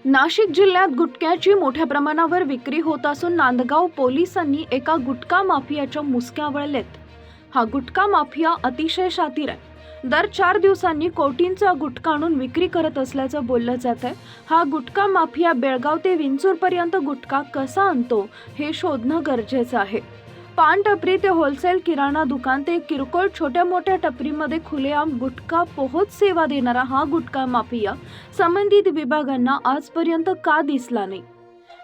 नाशिक जिल्ह्यात गुटख्याची मोठ्या प्रमाणावर विक्री होत असून नांदगाव पोलिसांनी एका गुटखा माफियाच्या मुसक्या वळलेत। हा गुटखा माफिया अतिशय शातीर आहे। दर 4 दिवसांनी कोटींचा गुटखा आणून विक्री करत असल्याचं बोललं जात आहे। हा गुटखा माफिया बेळगाव ते विंचूर पर्यंत गुटखा कसा आणतो हे शोधणं गरजेचं आहे। पान टपरी ते होलसेल किराणा दुकान ते किरकोळ छोट्या मोठ्या टपरीमध्ये खुलेआम गुटखा पोहोच सेवा देणारा हा गुटखा माफिया संबंधित विभागांना आजपर्यंत का दिसला नाही।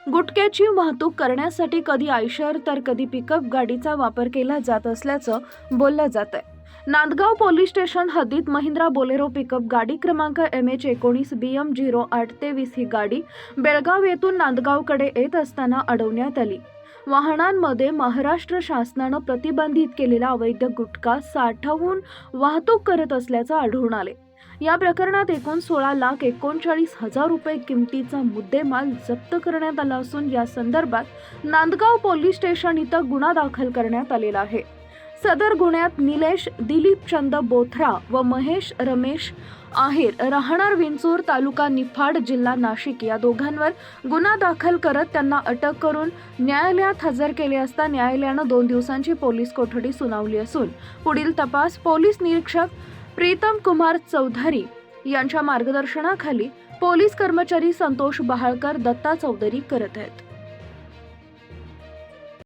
गुटख्याची वाहतूक करण्यासाठी कधी आयशर तर कधी पिकअप गाडीचा वापर केला जात असल्याचं बोललं जात आहे। नांदगाव पोलीस स्टेशन हद्दीत महिंद्रा बोलेरो पिकअप गाडी क्रमांक MH19 BM 0823 ही गाडी बेळगाव येथून नांदगावकडे येत असताना अडवण्यात आली। वाहनांमध्ये महाराष्ट्र शासनानं प्रतिबंधित केलेला अवैध गुटखा साठवून वाहतूक करत असल्याचं आढळून आले। या प्रकरणात एकूण 16,39,000 रुपये किमतीचा मुद्देमाल जप्त करण्यात आला असून या संदर्भात नांदगाव पोलीस स्टेशन इथं गुन्हा दाखल करण्यात आलेला आहे। सदर गुन्ह्यात निलेश दिलीप चंद बोथरा व महेश रमेश आहेर राहणार विंचूर तालुका निफाड जिल्हा नाशिक या दोघांवर गुन्हा दाखल करत त्यांना अटक करून न्यायालयात हजर केले असता न्यायालयानं 2 दिवसांची पोलीस कोठडी सुनावली असून पुढील तपास पोलीस निरीक्षक प्रीतम कुमार चौधरी यांच्या मार्गदर्शनाखाली पोलीस कर्मचारी संतोष बहाळकर दत्ता चौधरी करत आहेत।